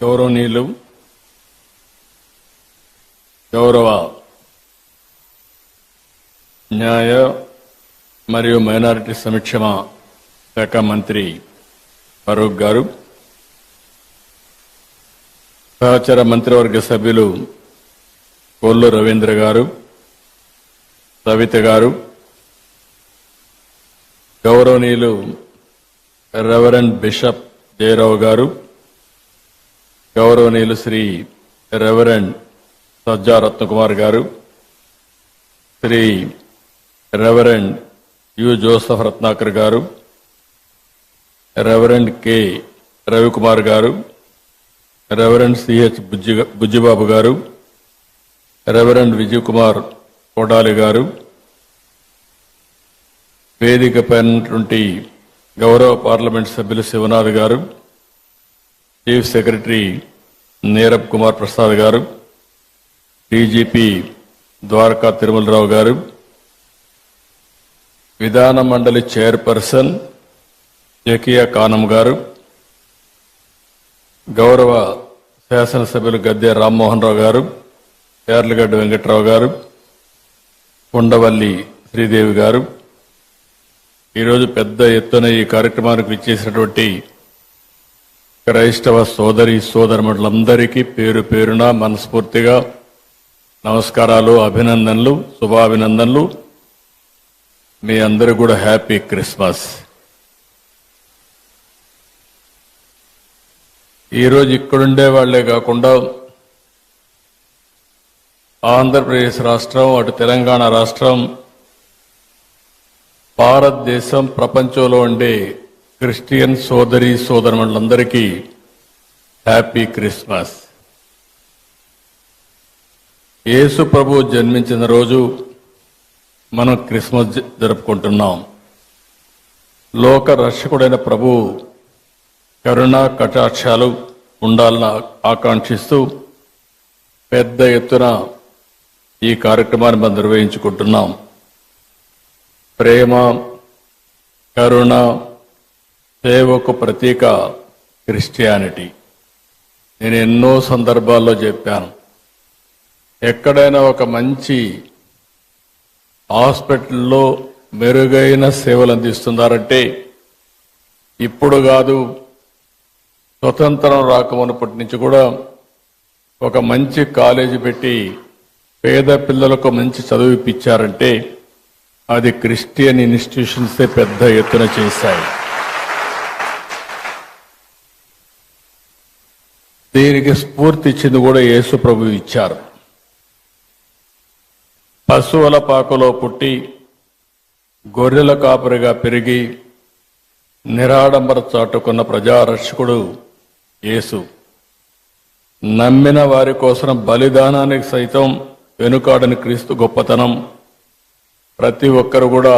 గౌరవనీయులు గౌరవ న్యాయ మరియు మైనారిటీ సంక్షేమ శాఖ మంత్రి ఫరూక్ గారు, సహచర మంత్రివర్గ సభ్యులు కొల్లు రవీంద్ర గారు, సవిత గారు, గౌరవనీయులు రెవరెండ్ బిషప్ జయరావు గారు, గౌరవనీయులు Shri reverend Sajja Ratnakumar garu, Shri Reverend U Joseph Ratnakar garu, Reverend K Ravikumar గారు, రెవరెండ్ సిహెచ్ బుజ్జిబాబు గారు, రెవరెండ్ విజయ్ కుమార్ కోడాలి గారు, వేదికపైనటువంటి గౌరవ పార్లమెంట్ సభ్యులు శివనాథ్ గారు, చీఫ్ సెక్రటరీ నీరబ్ కుమార్ ప్రసాద్ గారు, డీజీపీ ద్వారకా తిరుమలరావు గారు, విధాన మండలి చైర్పర్సన్ జకియా కానం గారు, గౌరవ శాసనసభ్యులు గద్దె రామ్మోహన్ రావు గారు, యార్లగడ్డ వెంకట్రావు గారు, ఉండవల్లి శ్రీదేవి గారు, ఈరోజు పెద్ద ఎత్తున ఈ కార్యక్రమానికి విచ్చేసినటువంటి క్రైస్తవ సోదరి సోదరులందరికీ పేరు పేరున మనస్ఫూర్తిగా నమస్కారాలు, అభినందనలు, శుభాభినందనలు. మీ అందరూ కూడా హ్యాపీ క్రిస్మస్. ఈరోజు ఇక్కడుండే వాళ్లే కాకుండా ఆంధ్రప్రదేశ్ రాష్ట్రం, అటు తెలంగాణ రాష్ట్రం, భారతదేశం, ప్రపంచంలో ఉండే క్రిస్టియన్ సోదరి సోదరులందరికీ హ్యాపీ క్రిస్మస్. యేసు ప్రభు జన్మించిన రోజు మనం క్రిస్మస్ జరుపుకుంటున్నాం. లోక రక్షకుడైన ప్రభు కరుణా కటాక్షాలు ఉండాలని ఆకాంక్షిస్తూ పెద్ద ఎత్తున ఈ కార్యక్రమాన్ని మనం నిర్వహించుకుంటున్నాం. ప్రేమ, కరుణ, సేవకు ప్రతీక క్రిస్టియానిటీ. నేను ఎన్నో సందర్భాల్లో చెప్పాను, ఎక్కడైనా ఒక మంచి హాస్పిటల్లో మెరుగైన సేవలు అందిస్తున్నారంటే ఇప్పుడు కాదు, స్వతంత్రం రాకమునప్పటి నుంచి కూడా ఒక మంచి కాలేజీ పెట్టి పేద పిల్లలకు మంచి చదువు ఇప్పించారంటే అది క్రిస్టియన్ ఇన్స్టిట్యూషన్సే పెద్ద ఎత్తున చేశాయి. దీనికి స్ఫూర్తి ఇచ్చింది కూడా యేసు ప్రభు ఇచ్చారు. పశువుల పాకలో పుట్టి గొర్రెల కాపరిగా పెరిగి నిరాడంబర చాటుకున్న ప్రజారక్షకుడు యేసు. నమ్మిన వారి కోసం బలిదానానికి సైతం వెనుకాడని క్రీస్తు గొప్పతనం ప్రతి ఒక్కరు కూడా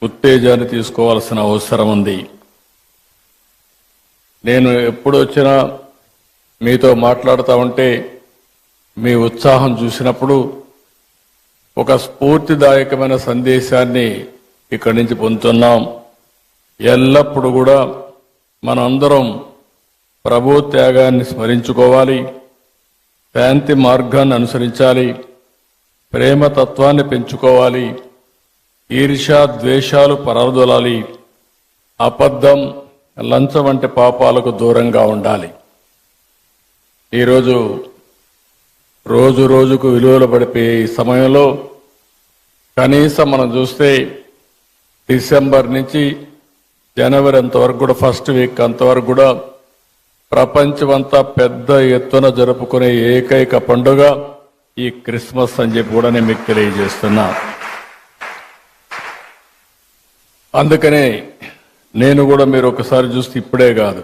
ఉత్తేజాన్ని తీసుకోవాల్సిన అవసరం ఉంది. నేను ఎప్పుడు వచ్చినా మీతో మాట్లాడుతూ ఉంటే మీ ఉత్సాహం చూసినప్పుడు ఒక స్ఫూర్తిదాయకమైన సందేశాన్ని ఇక్కడి నుంచి పొందుతున్నాం. ఎల్లప్పుడూ కూడా మనందరం ప్రభు త్యాగాన్ని స్మరించుకోవాలి, శాంతి మార్గాన్ని అనుసరించాలి, ప్రేమ తత్వాన్ని పెంచుకోవాలి, ఈర్ష్య ద్వేషాలు పరదొలాలి, అబద్ధం, లంచం వంటి పాపాలకు దూరంగా ఉండాలి. ఈరోజు రోజు రోజుకు విలువలు పడిపోయే ఈ సమయంలో కనీసం మనం చూస్తే డిసెంబర్ నుంచి జనవరి అంతవరకు కూడా, ఫస్ట్ వీక్ అంతవరకు కూడా ప్రపంచమంతా పెద్ద ఎత్తున జరుపుకునే ఏకైక పండుగ ఈ క్రిస్మస్ అని చెప్పి కూడా నేను మీకు తెలియజేస్తున్నా. అందుకనే నేను కూడా మీరు ఒకసారి చూస్తే ఇప్పుడే కాదు,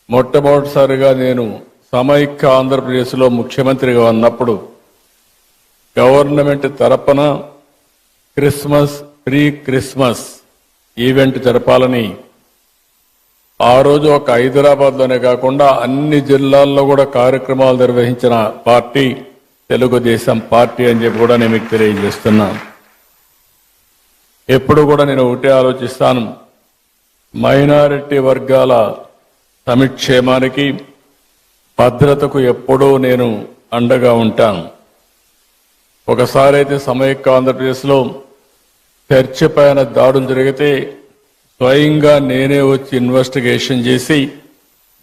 మొట్టమొదటిసారిగా నేను సమైక్య ఆంధ్రప్రదేశ్లో ముఖ్యమంత్రిగా ఉన్నప్పుడు గవర్నమెంట్ తరపున క్రిస్మస్, ప్రీ క్రిస్మస్ ఈవెంట్ జరపాలని ఆ రోజు ఒక హైదరాబాద్లోనే కాకుండా అన్ని జిల్లాల్లో కూడా కార్యక్రమాలు నిర్వహించిన పార్టీ తెలుగుదేశం పార్టీ అని చెప్పి కూడా నేను మీకు తెలియజేస్తున్నాను. ఎప్పుడు కూడా నేను ఒకటే ఆలోచిస్తాను, మైనారిటీ వర్గాల సమిక్షేమానికి భద్రతకు ఎప్పుడూ నేను అండగా ఉంటాను. ఒకసారి అయితే సమైక్య ఆంధ్రప్రదేశ్లో చర్చి పైన దాడులు జరిగితే స్వయంగా నేనే వచ్చి ఇన్వెస్టిగేషన్ చేసి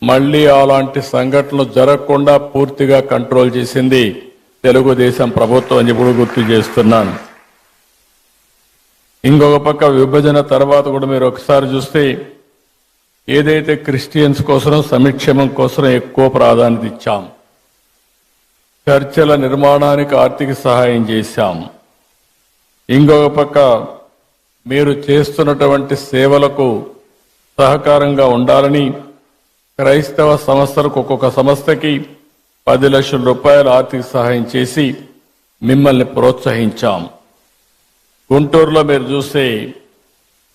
మళ్లీ అలాంటి సంఘటనలు జరగకుండా పూర్తిగా కంట్రోల్ చేసింది తెలుగుదేశం ప్రభుత్వం అని ఇప్పుడు గుర్తు చేస్తున్నాను. ఇంకొక పక్క విభజన తర్వాత కూడా మీరు ఒకసారి చూస్తే ఏదైతే క్రిస్టియన్స్ కోసం సంక్షేమం కోసం ఎక్కువ ప్రాధాన్యత ఇచ్చాం, చర్చల నిర్మాణానికి ఆర్థిక సహాయం చేశాం. ఇంకొక పక్క మీరు చేస్తున్నటువంటి సేవలకు సహకారంగా ఉండాలని క్రైస్తవ సంస్థలకు ఒక్కొక్క సంస్థకి 10 లక్షల రూపాయల ఆర్థిక సహాయం చేసి మిమ్మల్ని ప్రోత్సహించాం. గుంటూరులో మీరు చూస్తే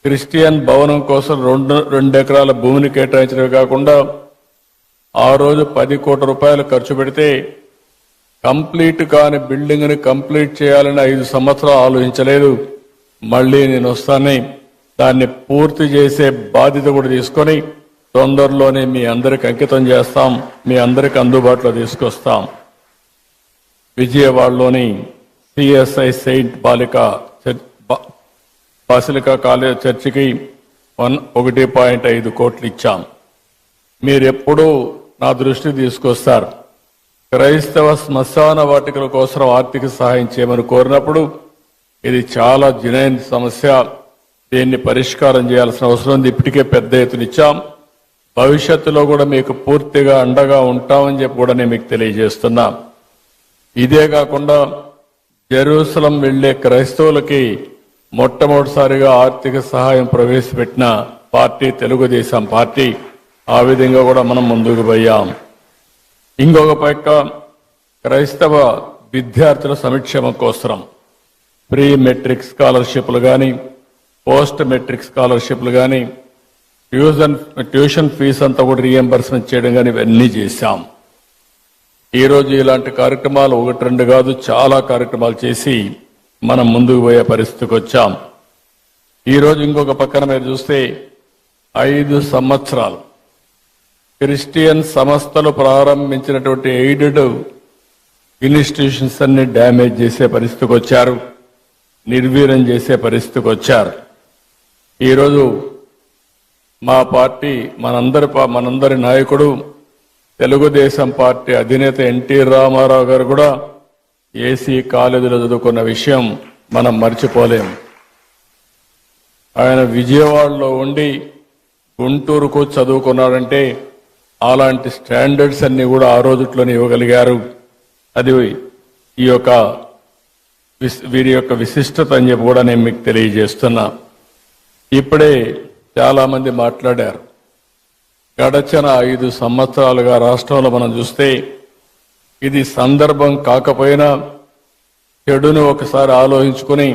క్రిస్టియన్ భవనం కోసం 2 ఎకరాల భూమిని కేటాయించడమే కాకుండా ఆ రోజు 10 కోట్ల రూపాయలు ఖర్చు పెడితే కంప్లీట్ కాని బిల్డింగ్ ని కంప్లీట్ చేయాలని 5 సంవత్సరాలు ఆలోచించలేదు. మళ్లీ నేను వస్తానే దాన్ని పూర్తి చేసే బాధ్యత కూడా తీసుకొని తొందరలోనే మీ అందరికి అంకితం చేస్తాం, మీ అందరికి అందుబాటులో తీసుకొస్తాం. విజయవాడలోని సిఎస్ఐ సెయింట్ బాసిలికా కాలేజ్ చర్చికి 1.5 కోట్లు ఇచ్చాం. మీరెప్పుడూ నా దృష్టికి తీసుకొస్తారు. క్రైస్తవ శ్మశాన వాటికల కోసం ఆర్థిక సహాయం చేయమని కోరినప్పుడు ఇది చాలా జనైన సమస్య, దీన్ని పరిష్కారం చేయాల్సిన అవసరం ఉంది. ఇప్పటికే పెద్ద ఎత్తున ఇచ్చాం. భవిష్యత్తులో కూడా మీకు పూర్తిగా అండగా ఉంటామని చెప్పి కూడా నేను మీకు తెలియజేస్తున్నా. ఇదే కాకుండా జెరూసలం వెళ్లే క్రైస్తవులకి మొట్టమొదటిసారిగా ఆర్థిక సహాయం ప్రవేశపెట్టిన పార్టీ తెలుగుదేశం పార్టీ. ఆ విధంగా కూడా మనం ముందుకు పోయాం. ఇంకొక పక్క క్రైస్తవ విద్యార్థుల సంక్షేమం కోసం ప్రీ మెట్రిక్ స్కాలర్షిప్లు కానీ, పోస్ట్ మెట్రిక్ స్కాలర్షిప్లు కానీ, ట్యూషన్ ఫీజు అంతా కూడా రీఎంబర్స్మెంట్ చేయడం కానీ ఇవన్నీ చేశాం. ఈరోజు ఇలాంటి కార్యక్రమాలు 1-2 కాదు, చాలా కార్యక్రమాలు చేసి మనం ముందుకు పోయే పరిస్థితికి వచ్చాం. ఈరోజు ఇంకొక పక్కన మీరు చూస్తే 5 సంవత్సరాలు క్రిస్టియన్ సంస్థలు ప్రారంభించినటువంటి ఎయిడెడ్ ఇన్స్టిట్యూషన్స్ అన్ని డ్యామేజ్ చేసే పరిస్థితికి వచ్చారు, నిర్వీర్యం చేసే పరిస్థితికి వచ్చారు. ఈరోజు మా పార్టీ మనందరి నాయకుడు తెలుగుదేశం పార్టీ అధినేత ఎన్టీ రామారావు గారు కూడా ఏసీ కాలేజీలో చదువుకున్న విషయం మనం మర్చిపోలేం. ఆయన విజయవాడలో ఉండి గుంటూరుకు చదువుకున్నాడంటే అలాంటి స్టాండర్డ్స్ అన్ని కూడా ఆ రోజుట్లోనే ఇవ్వగలిగారు. అది వీరి యొక్క విశిష్టత అని చెప్పి కూడా నేను మీకు తెలియజేస్తున్నా. ఇప్పుడే చాలా మంది మాట్లాడారు. గడచిన 5 సంవత్సరాలుగా రాష్ట్రంలో మనం చూస్తే ఇది సందర్భం కాకపోయినా చెడును ఒకసారి ఆలోచించుకుని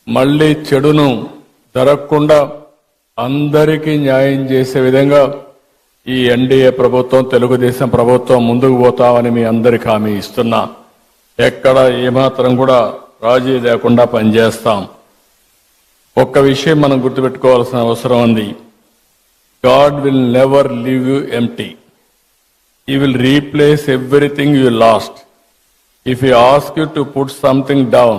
మళ్లీ చెడును జరగకుండా అందరికీ న్యాయం చేసే విధంగా ఈ ఎన్డీఏ ప్రభుత్వం, తెలుగుదేశం ప్రభుత్వం ముందుకు పోతామని మీ అందరికీ హామీ ఇస్తున్నా. ఎక్కడ ఏమాత్రం కూడా రాజీ లేకుండా పనిచేస్తాం. ఒక్క విషయం మనం గుర్తుపెట్టుకోవాల్సిన అవసరం ఉంది. God will never leave you empty. He will replace everything you lost. If he asks you to put something down,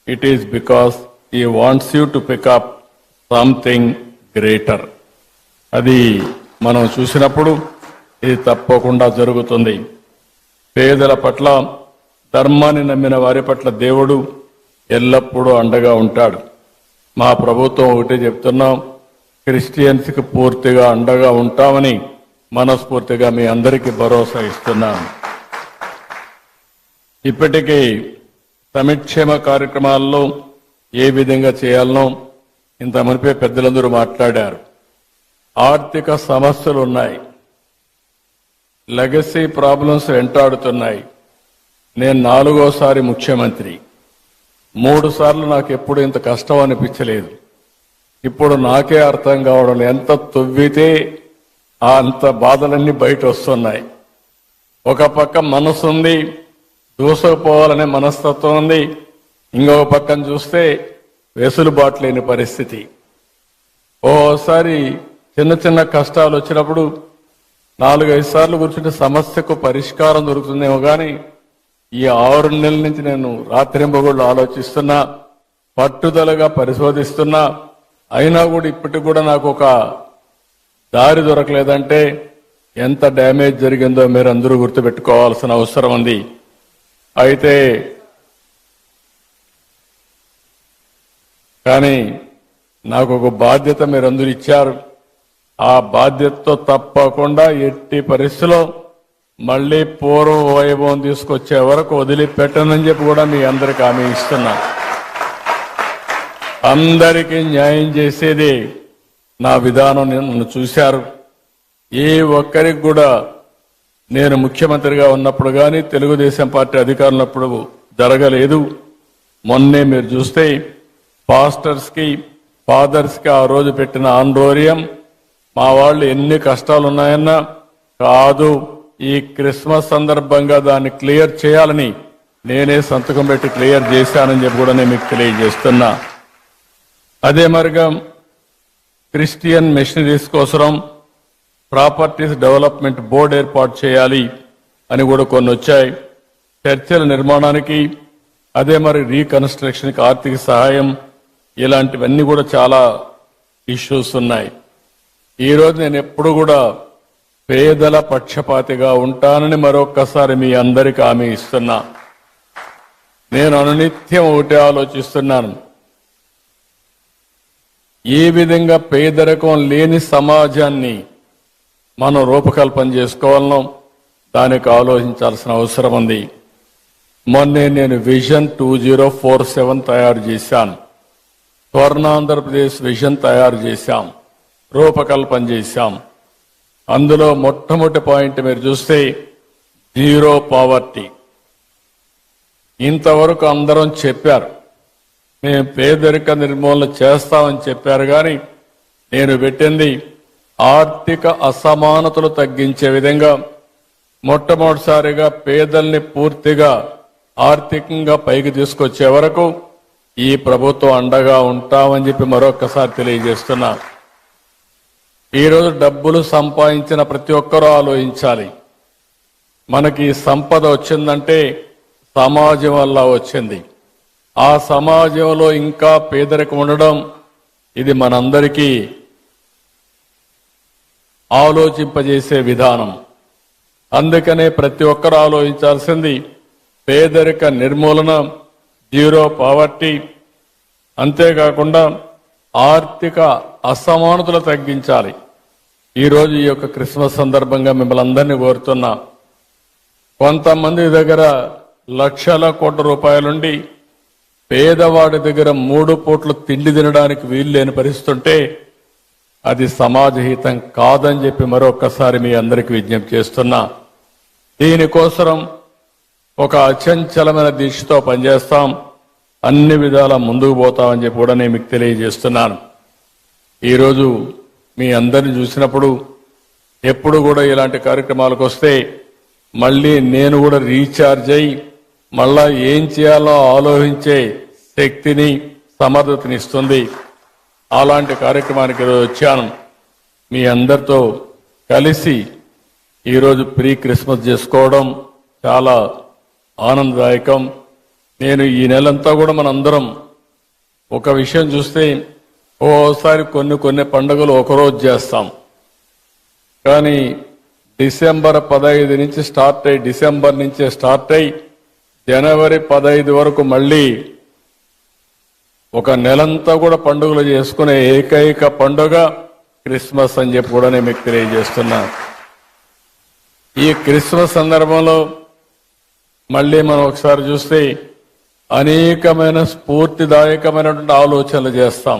it is because he wants you to pick up something greater. అది మనం చూసినప్పుడు ఇది తప్పకుండా జరుగుతుంది. పేదల పట్ల, ధర్మాన్ని నమ్మిన వారి పట్ల దేవుడు ఎల్లప్పుడూ అండగా ఉంటాడు. మా ప్రభుత్వం ఒకటే చెప్తున్నాం, క్రిస్టియన్స్కి పూర్తిగా అండగా ఉంటామని మనస్ఫూర్తిగా మీ అందరికీ భరోసా ఇస్తున్నాను. ఇప్పటికీ సంక్షేమ కార్యక్రమాల్లో ఏ విధంగా చేయాలనో ఇంత మునిపే పెద్దలందరూ మాట్లాడారు. ఆర్థిక సమస్యలు ఉన్నాయి, లెగసీ ప్రాబ్లమ్స్ వెంటాడుతున్నాయి. నేను 4వసారి ముఖ్యమంత్రి. 3 సార్లు నాకు ఎప్పుడు ఇంత కష్టం అనిపించలేదు. ఇప్పుడు నాకే అర్థం కావడం, ఎంత తవ్వితే అంత బాధలన్నీ బయట వస్తున్నాయి. ఒక పక్క మనసు ఉంది, దూసుకుపోవాలనే మనస్తత్వం ఉంది. ఇంకొక పక్కన చూస్తే వెసులుబాటు లేని పరిస్థితి. ఓసారి చిన్న చిన్న కష్టాలు వచ్చినప్పుడు 4-5 సార్లు కూర్చుంటే సమస్యకు పరిష్కారం దొరుకుతుందేమో కానీ ఈ 6 నెలల నుంచి నేను రాత్రింబగళ్ళు ఆలోచిస్తున్నా, పట్టుదలగా పరిశోధిస్తున్నా, అయినా కూడా ఇప్పటికి కూడా నాకు ఒక దారి దొరకలేదంటే ఎంత డ్యామేజ్ జరిగిందో మీరు అందరూ గుర్తుపెట్టుకోవాల్సిన అవసరం ఉంది. అయితే కానీ నాకు ఒక బాధ్యత మీరందరూ ఇచ్చారు. ఆ బాధ్యతతో తప్పకుండా ఎట్టి పరిస్థితిలో మళ్లీ పూర్వ వైభవం తీసుకొచ్చే వరకు వదిలిపెట్టనని చెప్పి కూడా మీ అందరికి హామీ ఇస్తున్నా. అందరికీ న్యాయం చేసేది నా విధానం. నన్ను చూశారు. ఏ ఒక్కరికి కూడా నేను ముఖ్యమంత్రిగా ఉన్నప్పుడు కానీ తెలుగుదేశం పార్టీ అధికారంలో ఉన్నప్పుడు జరగలేదు. మొన్నే మీరు చూస్తే పాస్టర్స్కి ఫాదర్స్కి ఆ రోజు పెట్టిన ఆందోళన మా వాళ్ళు ఎన్ని కష్టాలు ఉన్నాయన్నా కాదు, ఈ క్రిస్మస్ సందర్భంగా దాన్ని క్లియర్ చేయాలని నేనే సంతకం పెట్టి క్లియర్ చేశానని చెప్పి కూడా నేను మీకు తెలియజేస్తున్నా. అదే మరిగా క్రిస్టియన్ మిషనరీస్ కోసం ప్రాపర్టీస్ డెవలప్మెంట్ బోర్డు ఏర్పాటు చేయాలి అని కూడా కొన్ని వచ్చాయి. చర్చిల నిర్మాణానికి, అదే మరి రీకన్స్ట్రక్షన్కి ఆర్థిక సహాయం, ఇలాంటివన్నీ కూడా చాలా ఇష్యూస్ ఉన్నాయి. ఈరోజు నేను ఎప్పుడు కూడా పేదల పక్షపాతిగా ఉంటానని మరొక్కసారి మీ అందరికీ హామీ ఇస్తున్నా. నేను అనునిత్యం ఒకటే ఆలోచిస్తున్నాను, ఏ విధంగా పేదరికం లేని సమాజాన్ని మనం రూపకల్పన చేసుకోవాలనో దానికి ఆలోచించాల్సిన అవసరం ఉంది. మొన్నే నేను విజన్ 2047 తయారు చేశాను. స్వర్ణాంధ్రప్రదేశ్ విజన్ తయారు చేశాం, రూపకల్పన చేశాం. అందులో మొట్టమొదటి పాయింట్ మీరు చూస్తే జీరో పావర్టీ. ఇంతవరకు అందరం చెప్పారు మేము పేదరిక నిర్మూలన చేస్తామని చెప్పారు, కానీ నేను పెట్టింది ఆర్థిక అసమానతలు తగ్గించే విధంగా మొట్టమొదటిసారిగా పేదల్ని పూర్తిగా ఆర్థికంగా పైకి తీసుకొచ్చే వరకు ఈ ప్రభుత్వం అండగా ఉంటామని చెప్పి మరొక్కసారి తెలియజేస్తున్నా. ఈరోజు డబ్బులు సంపాదించిన ప్రతి ఒక్కరూ ఆలోచించాలి, మనకి సంపద వచ్చిందంటే సమాజం వల్ల వచ్చింది. ఆ సమాజంలో ఇంకా పేదరికం ఉండడం ఇది మనందరికీ ఆలోచింపజేసే విధానం. అందుకనే ప్రతి ఒక్కరూ ఆలోచించాల్సింది పేదరిక నిర్మూలన, జీరో పావర్టీ. అంతేకాకుండా ఆర్థిక అసమానతలు తగ్గించాలి. ఈరోజు ఈ యొక్క క్రిస్మస్ సందర్భంగా మిమ్మల్ని అందరినీ కోరుతున్నా, కొంతమంది దగ్గర లక్షల కోట్ల రూపాయలుండి పేదవాడి దగ్గర 3 పూట్లు తిండి తినడానికి వీలు లేని పరిస్థితుంటే అది సమాజహితం కాదని చెప్పి మరొకసారి మీ అందరికీ విజ్ఞప్తి చేస్తున్నా. దీనికోసం ఒక అచంచలమైన దీక్షతో పనిచేస్తాం, అన్ని విధాలా ముందుకు పోతామని చెప్పి కూడా నేను మీకు తెలియజేస్తున్నాను. ఈరోజు మీ అందరిని చూసినప్పుడు ఎప్పుడు కూడా ఇలాంటి కార్యక్రమాలకు వస్తే మళ్ళీ నేను కూడా రీఛార్జ్ అయ్యి మళ్ళా ఏం చేయాలో ఆలోచించే శక్తిని, సమర్థతని ఇస్తుంది. అలాంటి కార్యక్రమానికి ఈరోజు వచ్చాను. మీ అందరితో కలిసి ఈరోజు ప్రీ క్రిస్మస్ చేసుకోవడం చాలా ఆనందదాయకం. నేను ఈ నెలంతా కూడా మనందరం ఒక విషయం చూస్తే ఓసారి కొన్ని పండుగలు ఒకరోజు చేస్తాం, కానీ డిసెంబర్ 15 నుంచి స్టార్ట్ అయ్యి, డిసెంబర్ నుంచే స్టార్ట్ అయ్యి జనవరి 15 వరకు మళ్ళీ ఒక నెలంతా కూడా పండుగలు చేసుకునే ఏకైక పండుగ క్రిస్మస్ అని చెప్పి కూడా నేను మీకు తెలియజేస్తున్నా. ఈ క్రిస్మస్ సందర్భంలో మళ్ళీ మనం ఒకసారి చూస్తే అనేకమైన స్ఫూర్తిదాయకమైనటువంటి ఆలోచనలు చేస్తాం.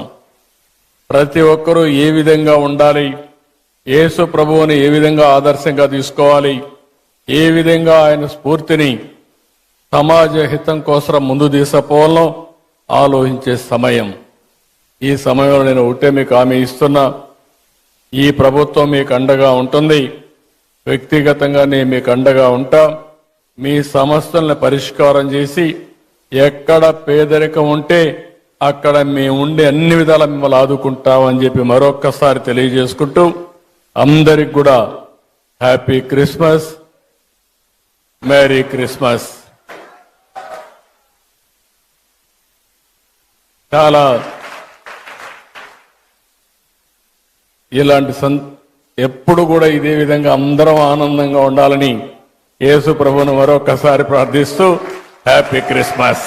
ప్రతి ఒక్కరూ ఏ విధంగా ఉండాలి, యేసు ప్రభువుని ఏ విధంగా ఆదర్శంగా తీసుకోవాలి, ఏ విధంగా ఆయన స్ఫూర్తిని సమాజ హితం కోసం ముందు తీసుకుపోవాలో ఆలోచించే సమయం. ఈ సమయంలో నేను ఒకటే మీకు హామీ ఇస్తున్నా, ఈ ప్రభుత్వం మీకు అండగా ఉంటుంది. వ్యక్తిగతంగా నేను మీకు అండగా ఉంటా. మీ సమస్యలను పరిష్కారం చేసి ఎక్కడ పేదరికం ఉంటే అక్కడ మేము ఉండి అన్ని విధాలా మిమ్మల్ని ఆదుకుంటామని చెప్పి మరొక్కసారి తెలియజేసుకుంటూ అందరికి కూడా హ్యాపీ క్రిస్మస్, మేరీ క్రిస్మస్. చాలా ఇలాంటి ఎప్పుడు కూడా ఇదే విధంగా అందరం ఆనందంగా ఉండాలని యేసు ప్రభువును మరొకసారి ప్రార్థిస్తూ హ్యాపీ క్రిస్మస్.